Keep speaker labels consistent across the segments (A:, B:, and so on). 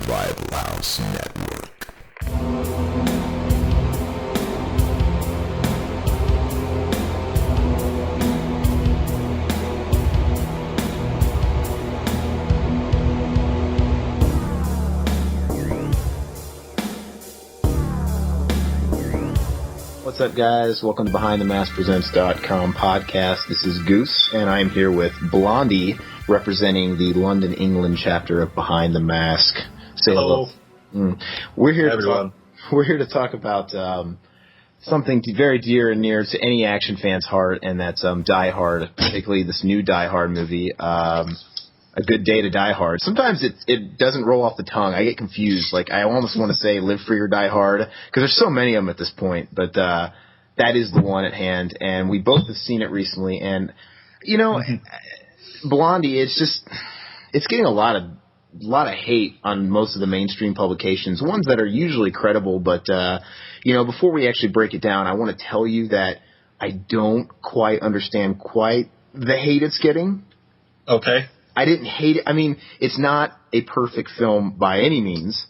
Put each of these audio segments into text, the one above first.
A: Survival House Network.
B: What's up, guys? Welcome to BehindTheMaskPresents.com podcast. This is Goose, and I'm here with Blondie, representing the London, England chapter of Behind the Mask. Say hello. We're here to talk about something very dear and near to any action fan's heart, and that's Die Hard, particularly this new Die Hard movie. A Good Day to Die Hard. Sometimes it doesn't roll off the tongue. I get confused. Like, I almost want to say Live Free or Die Hard, because there's so many of them at this point. But that is the one at hand, and we both have seen it recently. And, you know, Blondie, it's getting a lot of hate on most of the mainstream publications, ones that are usually credible. But, before we actually break it down, I want to tell you that I don't quite understand the hate it's getting.
C: Okay.
B: I didn't hate it. I mean, it's not a perfect film by any means,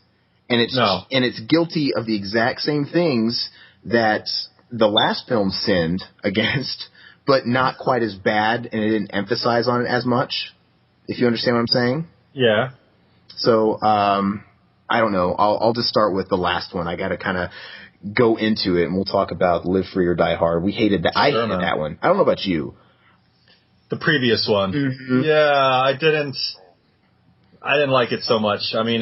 B: and it's guilty of the exact same things that the last film sinned against, but not quite as bad, and it didn't emphasize on it as much, if you understand what I'm saying.
C: Yeah.
B: So, I don't know. I'll just start with the last one. I got to kind of go into it, and we'll talk about Live Free or Die Hard. We hated that. I hated that one. I don't know about you.
C: The previous one. Mm-hmm. Yeah, I didn't like it so much. I mean,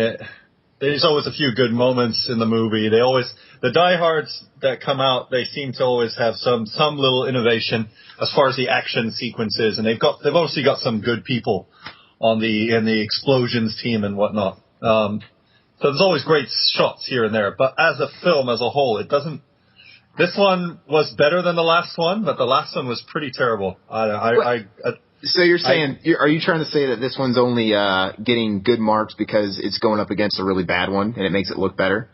C: there's always a few good moments in the movie. The Die Hards that come out, they seem to always have some little innovation as far as the action sequences, and they've obviously got some good people in the explosions team and whatnot. So there's always great shots here and there, but as a film as a whole, it doesn't. This one was better than the last one, but the last one was pretty terrible.
B: So you're saying, are you trying to say that this one's only getting good marks because it's going up against a really bad one and it makes it look better?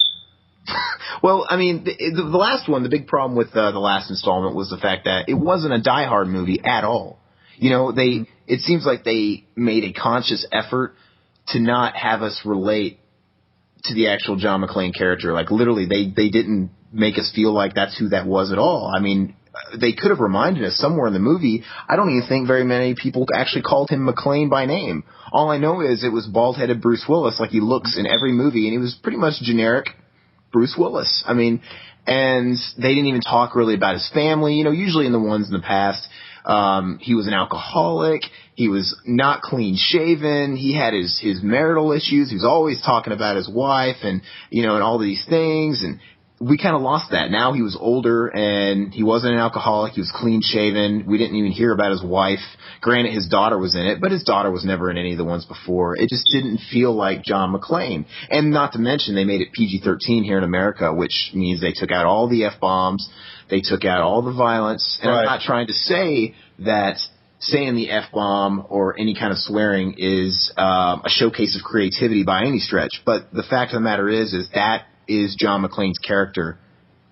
B: Well, I mean, the last one, the big problem with the last installment was the fact that it wasn't a Die Hard movie at all. You know, it seems like they made a conscious effort to not have us relate to the actual John McClane character. Like, literally, they didn't make us feel like that's who that was at all. I mean, they could have reminded us somewhere in the movie. I don't even think very many people actually called him McClane by name. All I know is it was bald-headed Bruce Willis, like he looks in every movie, and he was pretty much generic Bruce Willis. I mean, and they didn't even talk really about his family. You know, usually in the ones in the past, he was an alcoholic. He was not clean shaven. He had his marital issues. He was always talking about his wife and all these things. And we kind of lost that. Now he was older and he wasn't an alcoholic. He was clean shaven. We didn't even hear about his wife. Granted, his daughter was in it, but his daughter was never in any of the ones before. It just didn't feel like John McClane. And not to mention, they made it PG-13 here in America, which means they took out all the F-bombs. They took out all the violence. And right. I'm not trying to say that saying the F-bomb or any kind of swearing is a showcase of creativity by any stretch. But the fact of the matter is that is John McClane's character.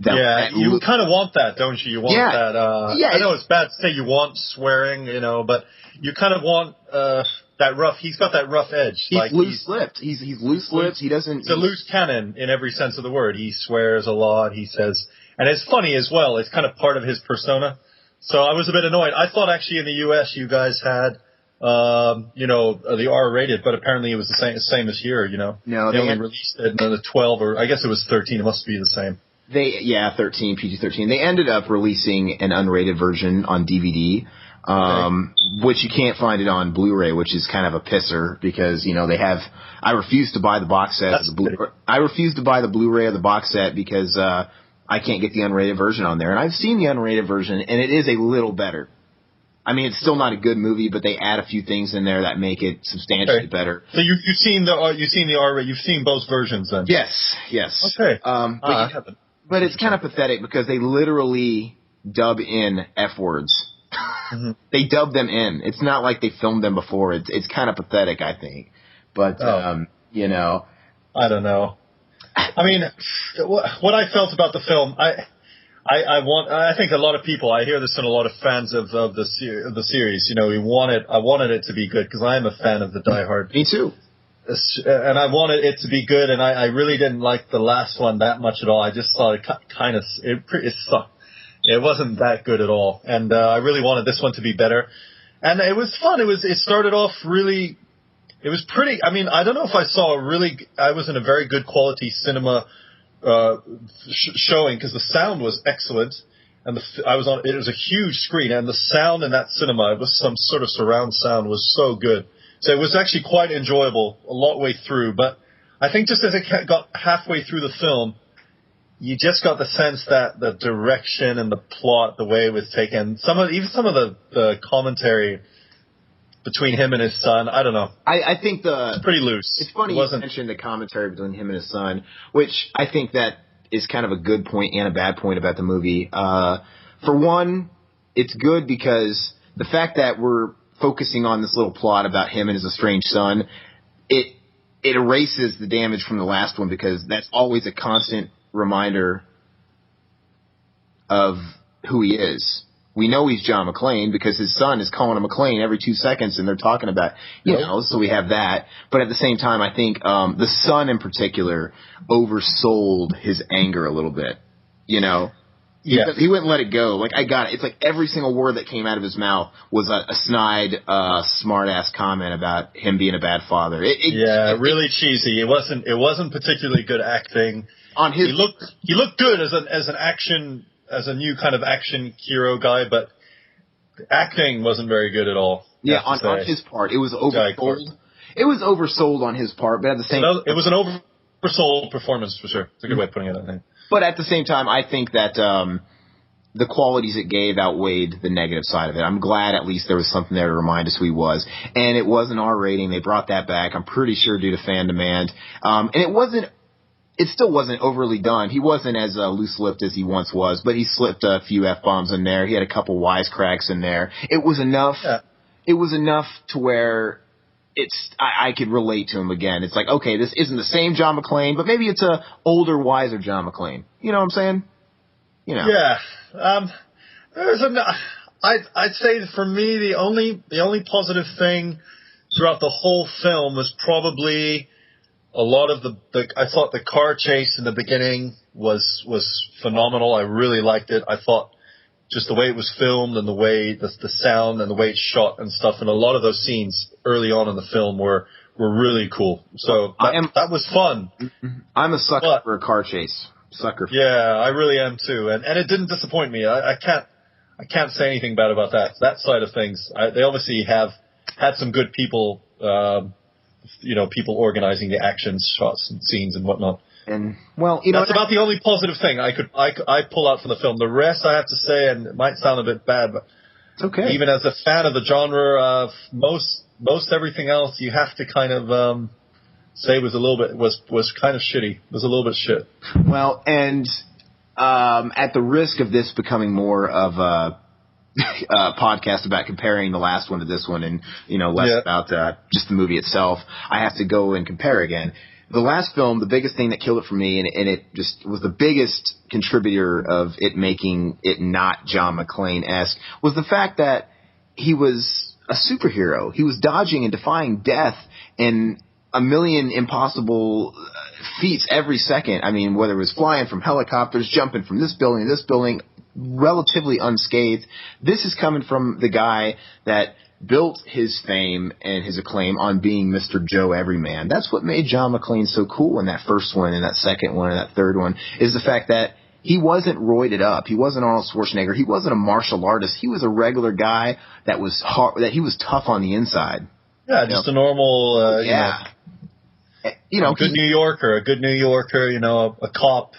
C: You kind of want that, don't you? You want that. I know it's bad to say you want swearing, but you kind of want that rough. He's got that rough edge.
B: He's loose-lipped. He's loose-lipped. He doesn't.
C: He's a loose cannon in every sense of the word. He swears a lot. He says, and it's funny as well. It's kind of part of his persona. So I was a bit annoyed. I thought actually in the U.S. you guys had. The R-rated, but apparently it was the same as here, No, they only released it in the 12, or I guess it was 13. It must be the same.
B: 13, PG-13. They ended up releasing an unrated version on DVD, which you can't find it on Blu-ray, which is kind of a pisser because, they have. I refuse to buy the box set. I refuse to buy the Blu-ray of the box set because I can't get the unrated version on there. And I've seen the unrated version, and it is a little better. I mean, it's still not a good movie, but they add a few things in there that make it substantially better.
C: So you've seen the R-rated, you've seen both versions then?
B: Yes.
C: Okay.
B: But it's kind of pathetic because they literally dub in F words. Mm-hmm. They dub them in. It's not like they filmed them before. It's kind of pathetic, I think. But
C: I don't know. I mean, what I felt about the film, I think a lot of people, I hear this in a lot of fans of the series, I wanted it to be good because I am a fan of the Die Hard.
B: Me too.
C: and I wanted it to be good, and I really didn't like the last one that much at all. I just thought it kind of it sucked. It wasn't that good at all, and I really wanted this one to be better. And it was fun. It started off really. It was pretty. I mean, I don't know if I was in a very good quality cinema showing, because the sound was excellent, and it was a huge screen, and the sound in that cinema, it was some sort of surround sound, was so good. So it was actually quite enjoyable a lot way through. But I think just as it got halfway through the film, you just got the sense that the direction and the plot, the way it was taken, some of the commentary between him and his son, I don't know.
B: I think it's
C: pretty loose.
B: It's funny you mentioned the commentary between him and his son, which I think that is kind of a good point and a bad point about the movie. For one, it's good because the fact that we're focusing on this little plot about him and his estranged son, it erases the damage from the last one, because that's always a constant reminder of who he is. We know he's John McClane because his son is calling him McClane every 2 seconds, and they're talking about, so we have that. But at the same time, I think the son in particular oversold his anger a little bit, Yeah. He wouldn't let it go. Like, I got it. It's like every single word that came out of his mouth was a snide, smart-ass comment about him being a bad father. Really cheesy. It wasn't particularly good acting. He looked good as a new kind of action hero guy, but the acting wasn't very good at all. Yeah, on his part, it was oversold. It was oversold on his part, but at the same time, it was an oversold performance for sure. It's a good way of putting it, I think. But at the same time, I think that the qualities it gave outweighed the negative side of it. I'm glad at least there was something there to remind us who he was. And it was an R rating. They brought that back, I'm pretty sure, due to fan demand. And it still wasn't overly done. He wasn't as loose-lipped as he once was, but he slipped a few F-bombs in there. He had a couple wisecracks in there. It was enough. Yeah. It was enough to where I could relate to him again. It's like, okay, this isn't the same John McClane, but maybe it's a older, wiser John McClane. You know what I'm saying? Yeah. I'd say for me the only positive thing throughout the whole film was probably a lot of I thought the car chase in the beginning was phenomenal. I really liked it. I thought just the way it was filmed and the way the sound and the way it's shot and stuff, and a lot of those scenes early on in the film were really cool. So that was fun. I'm a sucker for a car chase. Yeah, I really am too. And it didn't disappoint me. I can't say anything bad about that side of things. They obviously have had some good people, people organizing the action shots and scenes and whatnot. And that's about the only positive thing I pull out from the film. The rest, I have to say, and it might sound a bit bad, but it's okay. Even as a fan of the genre, most everything else you have to kind of say was kind of shitty. Was a little bit shit. Well, and at the risk of this becoming more of a podcast about comparing the last one to this one, and less about just the movie itself, I have to go and compare again. The last film, the biggest thing that killed it for me, and it just was the biggest contributor of it making it not John McClane-esque, was the fact that he was a superhero. He was dodging and defying death in a million impossible feats every second. I mean, whether it was flying from helicopters, jumping from this building to this building, relatively unscathed. This is coming from the guy that built his fame and his acclaim on being Mr. Joe Everyman. That's what made John McClane so cool in that first one and that second one and that third one, is the fact that he wasn't roided up. He wasn't Arnold Schwarzenegger. He wasn't a martial artist. He was a regular guy that was hard, that he was tough on the inside. Yeah, just a normal, a good New Yorker, a cop,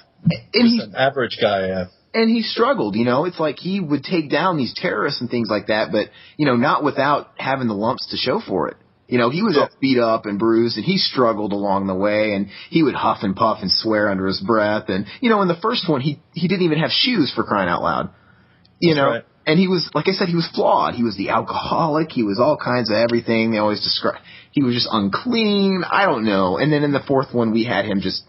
B: just an average guy, yeah. And he struggled, it's like he would take down these terrorists and things like that, but, not without having the lumps to show for it. He was all beat up and bruised, and he struggled along the way, and he would huff and puff and swear under his breath. And, in the first one, he didn't even have shoes, for crying out loud. Right. And he was, like I said, he was flawed. He was the alcoholic. He was all kinds of everything. They always describe, he was just unclean. I don't know. And then in the fourth one, we had him just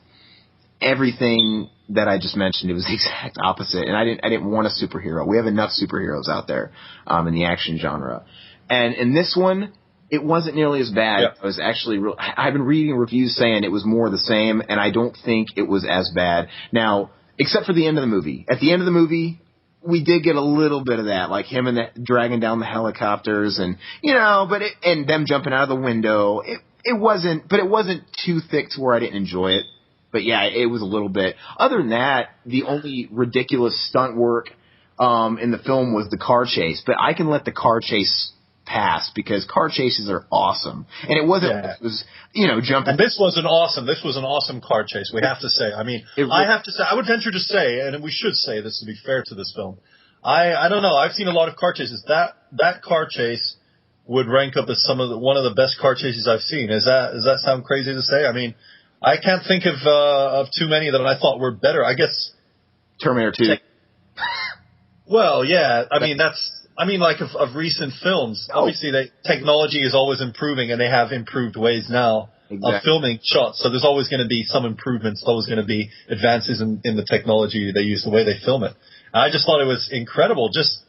B: everything that I just mentioned. It was the exact opposite. And I didn't want a superhero. We have enough superheroes out there, in the action genre. And in this one, it wasn't nearly as bad.
C: Yeah.
B: It was actually I've been reading reviews saying it was more the same, and I don't think it was as bad. Now, except for the end of the movie. At the end of the movie, we did get a little bit of that, like him and dragging down the helicopters, and and them jumping out of the window. It wasn't too thick to where I didn't enjoy it. But yeah, it was a little bit. Other than that, the only ridiculous stunt work in the film was the car chase. But I can let the car chase pass because car chases are awesome. And it wasn't. Yeah. It was jumping.
C: And this was an awesome car chase. We have to say. I mean, I would venture to say, and we should say this to be fair to this film. I don't know. I've seen a lot of car chases. That car chase would rank up as one of the best car chases I've seen. Does that sound crazy to say? I mean, I can't think of too many that I thought were better. I guess
B: Terminator 2.
C: Well, yeah. I mean, of recent films.
B: Oh.
C: Obviously, technology is always improving, and they have improved ways now of filming shots. So there's always going to be some improvements. There's always going to be advances in the technology they use, the way they film it. And I just thought it was incredible. Just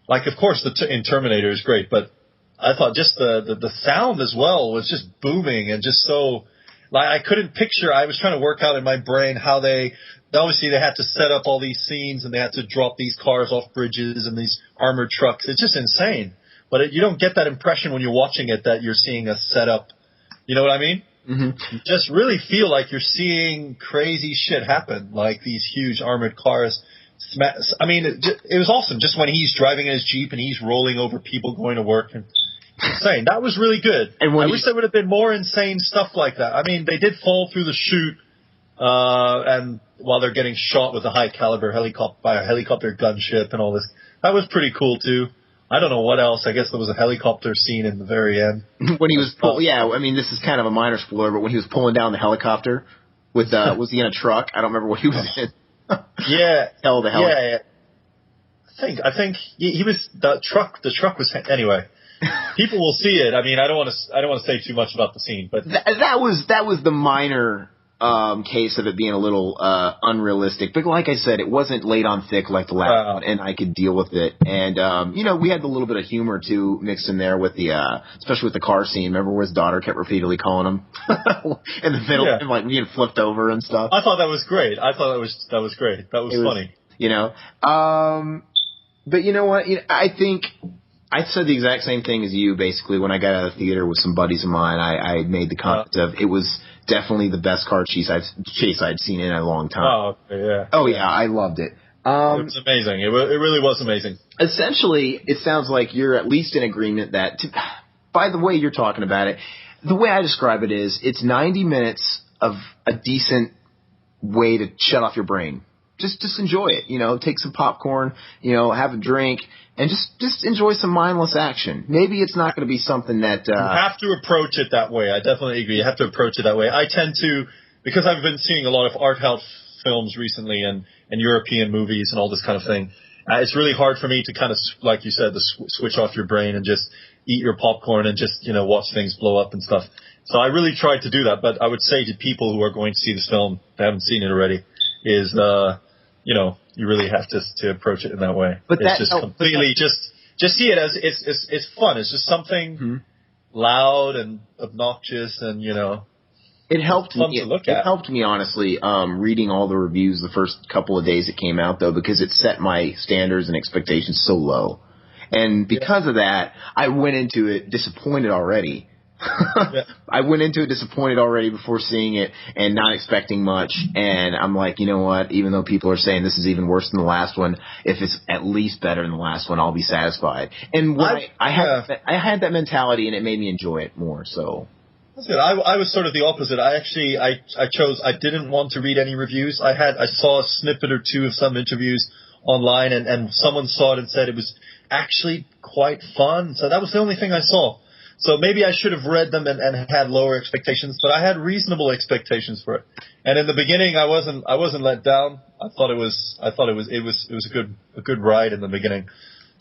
C: like, of course, in Terminator is great, but I thought just the sound as well was just booming and just so. Like I couldn't picture. I was trying to work out in my brain how they had to set up all these scenes and they had to drop these cars off bridges and these armored trucks. It's just insane. But you don't get that impression when you're watching it that you're seeing a setup. You know what I mean? Mm-hmm. You just really feel like you're seeing crazy shit happen, like these huge armored cars. I mean, it was awesome. Just when he's driving in his Jeep and he's rolling over people going to work and. Insane. That was really good. And I wish there would have been more insane stuff like that. I mean, they did fall through the chute, and while they're getting shot with a high caliber helicopter by a helicopter gunship and all this. That was pretty cool too. I don't know what else. I guess there was a helicopter scene in the very end.
B: When he was I mean, this is kind of a minor spoiler, but when he was pulling down the helicopter with was he in a truck? I don't remember what he was in.
C: Yeah.
B: Hell the hell.
C: Yeah. I think he was the truck was anyway. People will see it. I mean, I don't want to say too much about the scene, but
B: that was the minor case of it being a little unrealistic. But like I said, it wasn't laid on thick like the last one, and I could deal with it. And we had a little bit of humor too mixed in there with especially with the car scene. Remember where his daughter kept repeatedly calling him in the middle and like being flipped over and stuff.
C: I thought that was great. That was great. That was funny.
B: But you know what? I think. I said the exact same thing as you, basically, when I got out of the theater with some buddies of mine. I made the comment of it was definitely the best car chase I'd seen in a long time.
C: Oh, yeah.
B: Oh, yeah, I loved it.
C: It was amazing. It really was amazing.
B: Essentially, it sounds like you're at least in agreement that, by the way you're talking about it, the way I describe it is it's 90 minutes of a decent way to shut off your brain. Just enjoy it, take some popcorn, have a drink, and just enjoy some mindless action. Maybe it's not going to be something that...
C: You have to approach it that way. I definitely agree. You have to approach it that way. I tend to, because I've been seeing a lot of art house films recently and European movies and all this kind of thing, it's really hard for me to kind of, like you said, switch off your brain and just eat your popcorn and just, watch things blow up and stuff. So I really tried to do that. But I would say to people who are going to see this film, if they haven't seen it already, is... you really have to approach it in that way. But it's just completely just see it as it's fun. It's just something loud and obnoxious and
B: it helped
C: fun
B: me.
C: To look at.
B: It helped me honestly reading all the reviews the first couple of days it came out though because it set my standards and expectations so low, and because of that I went into it disappointed already. I went into it disappointed already before seeing it and not expecting much, and I'm like, you know what, even though people are saying this is even worse than the last one, if it's at least better than the last one, I'll be satisfied. And when I had that mentality and it made me enjoy it more. So
C: that's good. I was sort of the opposite. I didn't want to read any reviews. I saw a snippet or two of some interviews online and someone saw it and said it was actually quite fun. So that was the only thing I saw. So maybe I should have read them and had lower expectations, but I had reasonable expectations for it. And in the beginning, I wasn't let down. I thought it was a good ride in the beginning.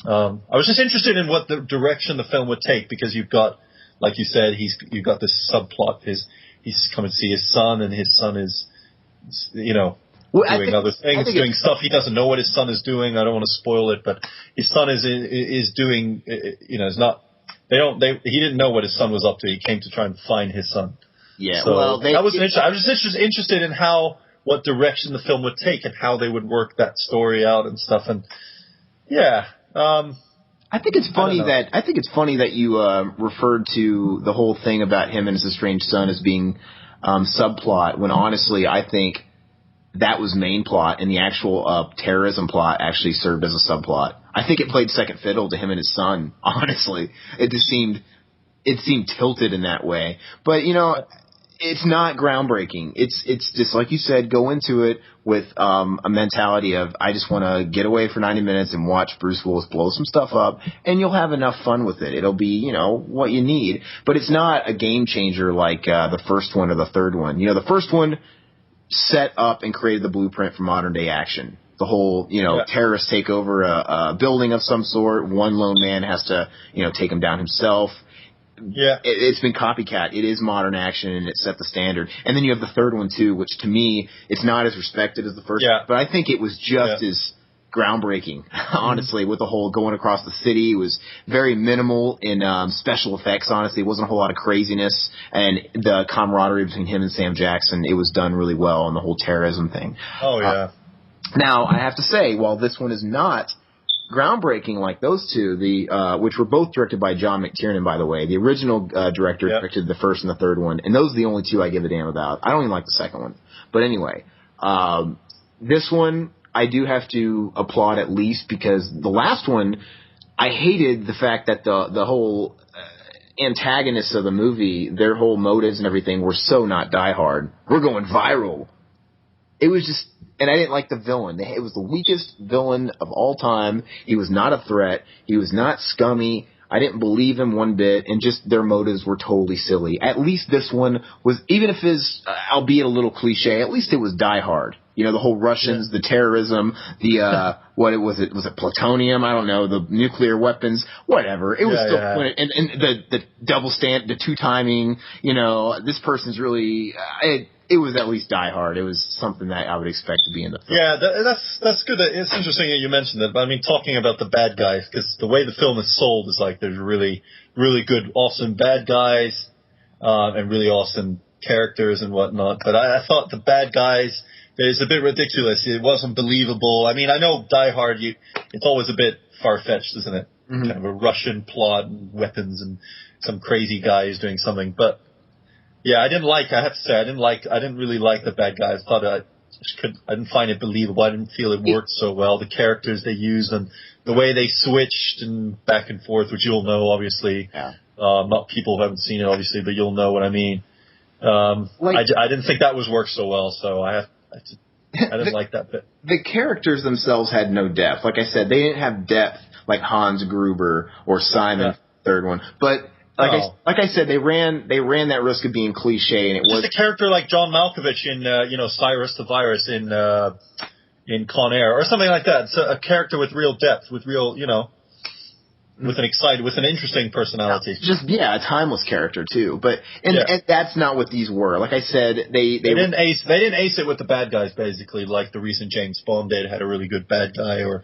C: I was just interested in what the direction the film would take because you've got, like you said, you've got this subplot. He's come and see his son, and his son is, doing other things, doing stuff. He doesn't know what his son is doing. I don't want to spoil it, but his son is doing, is not. He didn't know what his son was up to. He came to try and find his son.
B: Yeah,
C: so
B: well,
C: I was just interested in what direction the film would take and how they would work that story out and stuff. And yeah,
B: I think it's funny that you referred to the whole thing about him and his estranged son as being subplot, when honestly I think that was main plot, and the actual terrorism plot actually served as a subplot. I think it played second fiddle to him and his son. Honestly, it seemed tilted in that way. But it's not groundbreaking. It's just like you said, go into it with a mentality of, I just want to get away for 90 minutes and watch Bruce Willis blow some stuff up, and you'll have enough fun with it. It'll be, what you need. But it's not a game changer like the first one or the third one. The first one set up and created the blueprint for modern day action. The whole, terrorists take over a building of some sort. One lone man has to, take them down himself.
C: Yeah,
B: it's been copycat. It is modern action, and it set the standard. And then you have the third one too, which to me, it's not as respected as the first.
C: Yeah.
B: But I think it was just as groundbreaking. Honestly, with the whole going across the city, it was very minimal in special effects. Honestly, it wasn't a whole lot of craziness, and the camaraderie between him and Sam Jackson, it was done really well on the whole terrorism thing.
C: Oh yeah.
B: Now I have to say, while this one is not groundbreaking like those two, which were both directed by John McTiernan, by the way. The original director directed the first and the third one, and those are the only two I give a damn about. I don't even like the second one. But anyway, this one I do have to applaud at least, because the last one, I hated the fact that the whole antagonists of the movie, their whole motives and everything were so not Die Hard. We're going viral. It was just... And I didn't like the villain. It was the weakest villain of all time. He was not a threat. He was not scummy. I didn't believe him one bit, and just their motives were totally silly. At least this one was, even if it's, albeit a little cliche, at least it was Die Hard. The whole Russians, the terrorism, the, what was it? Was it plutonium? I don't know. The nuclear weapons, whatever. It was still, and the double stand, the two timing, this person's really, it was at least Die Hard. It was something that I would expect to be in the film.
C: Yeah, that's good. It's interesting that you mentioned that. But I mean, talking about the bad guys, because the way the film is sold is like there's really, really good, awesome bad guys, and really awesome characters and whatnot. But I thought the bad guys, it's a bit ridiculous. It wasn't believable. I mean, I know Die Hard, it's always a bit far-fetched, isn't it? Mm-hmm. Kind of a Russian plot and weapons and some crazy guys doing something. But yeah, I have to say, I didn't really like the bad guys. I thought I didn't find it believable. I didn't feel it worked so well. The characters they used and the way they switched and back and forth, which you'll know, obviously.
B: Yeah.
C: Not people who haven't seen it, obviously, but you'll know what I mean. I didn't think that was worked so well, so I didn't like that bit. The
B: characters themselves had no depth. Like I said, they didn't have depth like Hans Gruber or Simon, third one. But like I said, they ran that risk of being cliche, and it was
C: just a character like John Malkovich in Cyrus the Virus in Con Air or something like that. So a character with real depth, with real with an interesting personality.
B: Just a timeless character too. But and that's not what these were. Like I said, they
C: didn't ace it with the bad guys, basically, like the recent James Bond did had a really good bad guy, or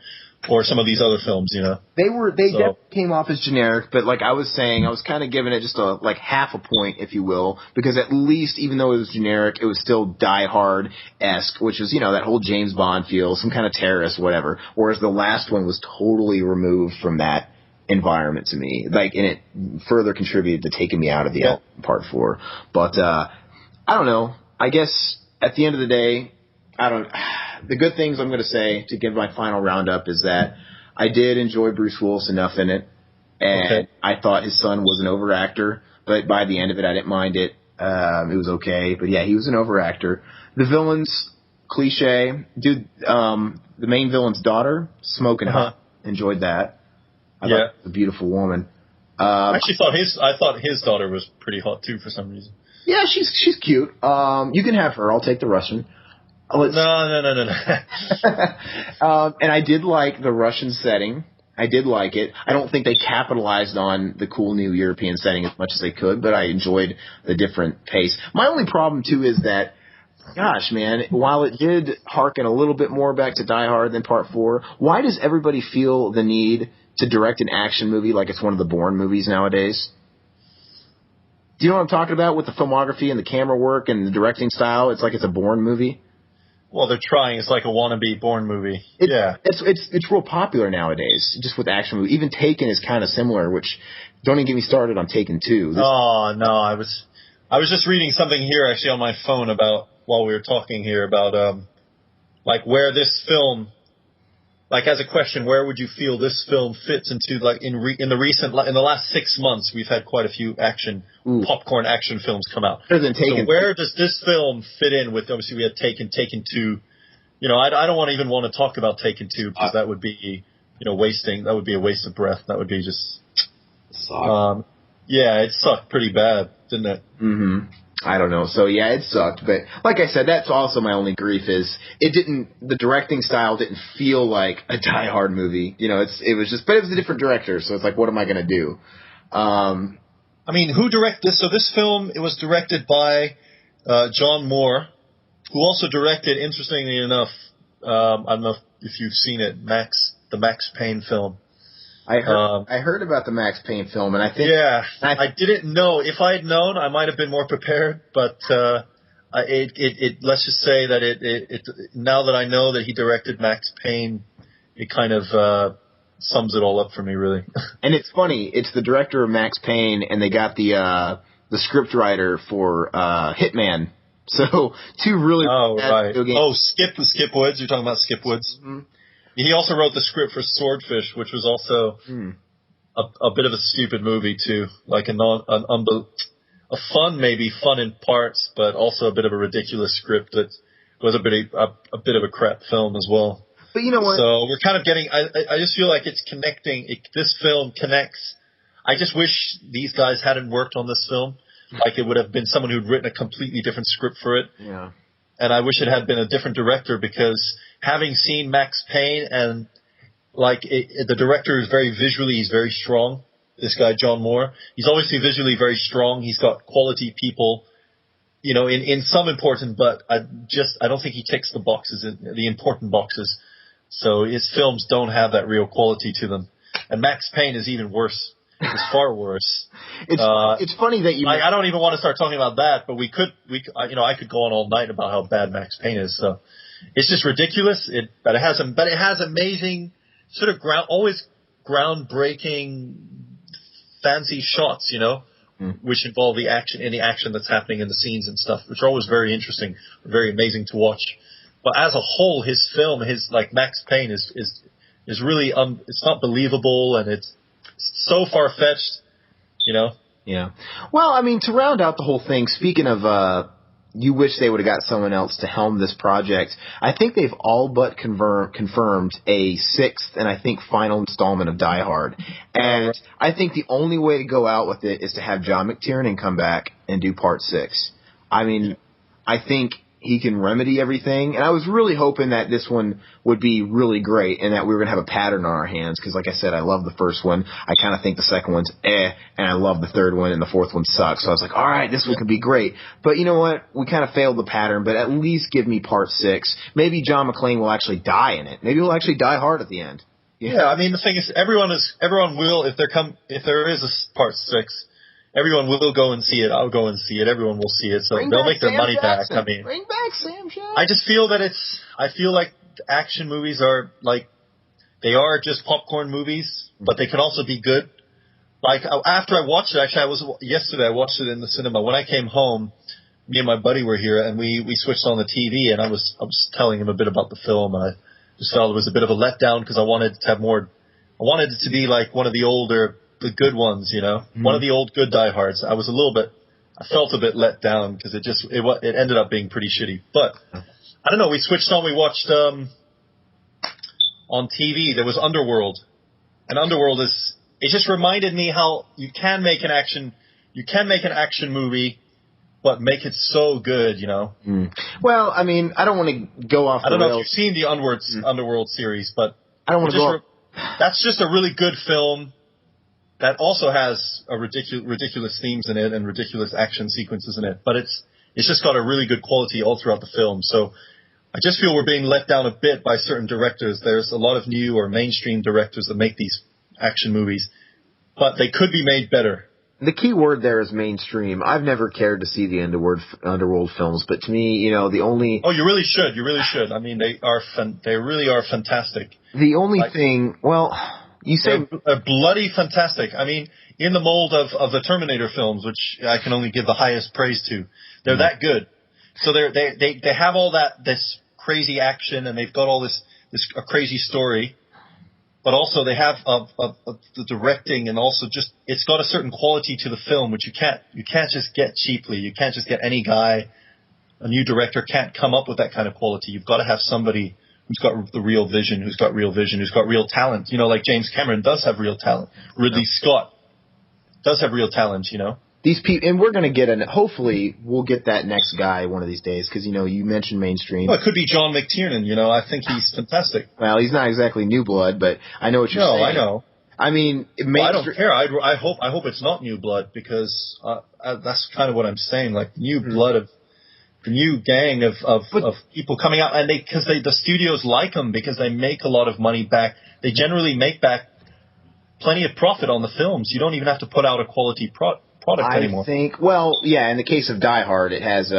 C: some of these other films,
B: They definitely came off as generic, but like I was saying, I was kind of giving it just half a point, if you will, because at least, even though it was generic, it was still Die Hard-esque, which was, that whole James Bond feel, some kind of terrorist, whatever. Whereas the last one was totally removed from that environment to me, and it further contributed to taking me out of the part 4. But I don't know. I guess at the end of the day, the good things I'm going to say to give my final roundup is that I did enjoy Bruce Willis enough in it, and I thought his son was an overactor, but by the end of it, I didn't mind it. It was okay, but yeah, he was an overactor. The villains, cliche. Dude, the main villain's daughter, smoking hot. Enjoyed that. I thought it was a beautiful woman.
C: I actually thought his daughter was pretty hot too for some reason.
B: Yeah, she's cute. You can have her. I'll take the Russian.
C: No.
B: And I did like the Russian setting. I did like it. I don't think they capitalized on the cool new European setting as much as they could, but I enjoyed the different pace. My only problem, too, is that, gosh, man, while it did harken a little bit more back to Die Hard than Part 4, why does everybody feel the need to direct an action movie like it's one of the Bourne movies nowadays. Do you know what I'm talking about with the filmography and the camera work and the directing style? It's like it's a Bourne movie.
C: Well, they're trying. It's like a wannabe Bourne movie.
B: It's real popular nowadays, just with action movies. Even Taken is kind of similar, which don't even get me started on Taken 2.
C: Oh, no, I was just reading something here actually on my phone about, while we were talking here, about like where this film, like as a question, where would you feel this film fits into, like in the last 6 months, we've had quite a few popcorn action films come out.
B: Better than Taken.
C: So where does this film fit in with, obviously we had Taken 2. You know, I don't want to talk about Taken 2 because that would be, that would be a waste of breath. That would be just, yeah, it sucked pretty bad, didn't it?
B: Mm-hmm. I don't know. So yeah, it sucked. But like I said, that's also my only grief is the directing style didn't feel like a Die Hard movie. But it was a different director. So it's like, what am I going to do?
C: I mean, who directed this? So this film, it was directed by John Moore, who also directed, interestingly enough, I don't know if you've seen it, the Max Payne film.
B: I heard about the Max Payne film, and I think...
C: Yeah, I didn't know. If I had known, I might have been more prepared, but let's just say that it now that I know that he directed Max Payne, it kind of sums it all up for me, really.
B: And it's funny, it's the director of Max Payne, and they got the script writer for Hitman. So, two really...
C: Oh, right. Oh, Skip Woods. You're talking about Skip Woods? Mm-hmm. He also wrote the script for Swordfish, which was also a bit of a stupid movie too, like a fun in parts, but also a bit of a ridiculous script that was a bit of a crap film as well.
B: But you know what?
C: So we're kind of getting. I just feel like it's connecting. This film connects. I just wish these guys hadn't worked on this film. Like it would have been someone who'd written a completely different script for it.
B: Yeah.
C: And I wish it had been a different director, because having seen Max Payne and the director is he's very strong. This guy, John Moore, he's obviously visually very strong. He's got quality people, in some important, but I don't think he ticks the important boxes. So his films don't have that real quality to them. And Max Payne is even worse. It's far worse.
B: It's funny that you...
C: I don't even want to start talking about that, but I could go on all night about how bad Max Payne is. So it's just ridiculous. But it has amazing, sort of always groundbreaking, fancy shots, which involve the action that's happening in the scenes and stuff, which are always very interesting, very amazing to watch. But as a whole, his film, Max Payne is really it's not believable, and it's so far-fetched,
B: Yeah. Well, I mean, to round out the whole thing, speaking of you wish they would have got someone else to helm this project, I think they've all but confirmed a sixth and I think final installment of Die Hard. And I think the only way to go out with it is to have John McTiernan come back and do part 6. I mean, I think he can remedy everything. And I was really hoping that this one would be really great and that we were going to have a pattern on our hands. Because like I said, I love the first one. I kind of think the second one's and I love the third one, and the fourth one sucks. So I was like, all right, this one could be great. But you know what? We kind of failed the pattern, but at least give me part 6. Maybe John McClane will actually die in it. Maybe he'll actually die hard at the end.
C: Yeah, I mean, the thing is, everyone will, if there is a part 6, everyone will go and see it. I'll go and see it. Everyone will see it. So they'll make their money back. I mean,
B: bring back Sam Jackson.
C: I just feel that I feel like action movies are they are just popcorn movies, but they can also be good. Like after I watched it, actually, yesterday I watched it in the cinema. When I came home, me and my buddy were here, and we switched on the TV, and I was telling him a bit about the film, and I just felt it was a bit of a letdown because I wanted to have more. I wanted it to be like one of the good ones, one of the old good diehards. I felt a bit let down because it ended up being pretty shitty. But I don't know. We switched on. We watched on TV. There was Underworld, and Underworld it just reminded me how you can make an action movie, but make it so good,
B: Well, I mean, I don't want to go off.
C: I don't know if you've seen the Underworld series, but
B: I don't want to go.
C: That's just a really good film. That also has a ridiculous themes in it and ridiculous action sequences in it, but it's just got a really good quality all throughout the film. So I just feel we're being let down a bit by certain directors. There's a lot of new or mainstream directors that make these action movies, but they could be made better.
B: The key word there is mainstream. I've never cared to see the underworld films, but to me, you know, the only...
C: Oh, you really should. You really should. I mean, they really are fantastic.
B: The only thing... Well, you say...
C: They're bloody fantastic. I mean, in the mold of the Terminator films, which I can only give the highest praise to, they're that good. So they have all this crazy action, and they've got all this a crazy story, but also they have the directing, and also just it's got a certain quality to the film which you can't just get cheaply. You can't just get any guy, a new director can't come up with that kind of quality. You've got to have somebody who's got the real vision, who's got real talent. You know, like James Cameron does have real talent. Ridley Scott does have real talent. You know.
B: These people, and we're going to get hopefully we'll get that next guy one of these days, because, you know, you mentioned mainstream.
C: Well, it could be John McTiernan, you know, I think he's fantastic.
B: Well, he's not exactly new blood, but I know what you're saying.
C: No, I know.
B: I mean,
C: I don't care. I hope it's not new blood, because that's kind of what I'm saying, like new blood of the new gang of people coming out, and because the studios like them because they make a lot of money back. They generally make back plenty of profit on the films. You don't even have to put out a quality product anymore.
B: I think, well, yeah, in the case of Die Hard, it has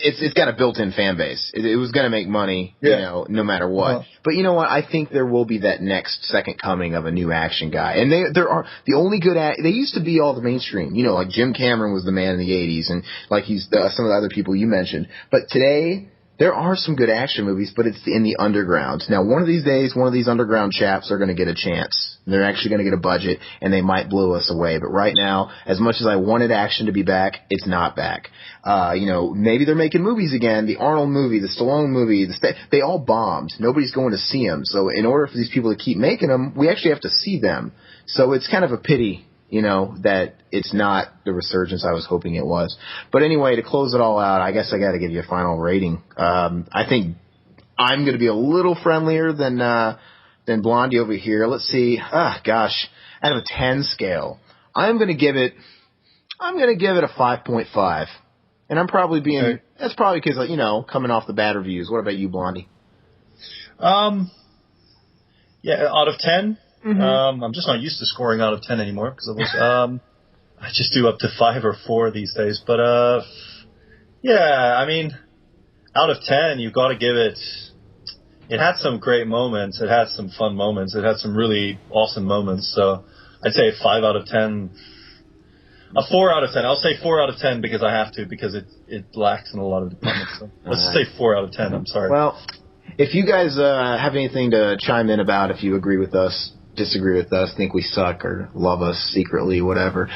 B: it's got a built-in fan base. It was going to make money, you know, no matter what. Uh-huh. But you know what? I think there will be that next second coming of a new action guy. And there are the only good they used to be all the mainstream. You know, like Jim Cameron was the man in the 80s, and like some of the other people you mentioned. But today, there are some good action movies, but it's in the underground. Now, one of these days, one of these underground chaps are going to get a chance. They're actually going to get a budget, and they might blow us away. But right now, as much as I wanted action to be back, it's not back. You know, maybe they're making movies again. The Arnold movie, the Stallone movie, they all bombed. Nobody's going to see them. So in order for these people to keep making them, we actually have to see them. So it's kind of a pity, you know, that it's not the resurgence I was hoping it was. But anyway, to close it all out, I guess I got to give you a final rating. I think I'm going to be a little friendlier than Blondie over here. Let's see. Gosh, out of a 10 scale, I'm going to give it a 5.5. And I'm probably that's probably because, you know, coming off the bad reviews. What about you, Blondie?
C: Yeah, out of 10. Mm-hmm. I'm just not used to scoring out of 10 anymore, because I just do up to 5 or 4 these days. But yeah, I mean, out of 10, you've got to give it. It had some great moments. It had some fun moments. It had some really awesome moments. So I'd say 5 out of 10. A 4 out of 10. I'll say 4 out of 10 because I have to, because it lacks in a lot of departments. So let's say 4 out of 10. I'm sorry.
B: Well, if you guys have anything to chime in about, if you agree with us, disagree with us, think we suck, or love us secretly, whatever,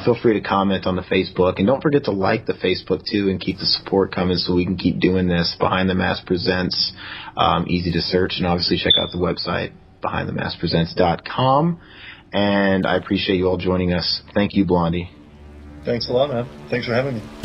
B: feel free to comment on the Facebook. And don't forget to like the Facebook, too, and keep the support coming so we can keep doing this. Behind the Mask Presents, easy to search. And obviously check out the website, behindthemaskpresents.com. And I appreciate you all joining us. Thank you, Blondie.
C: Thanks a lot, man. Thanks for having me.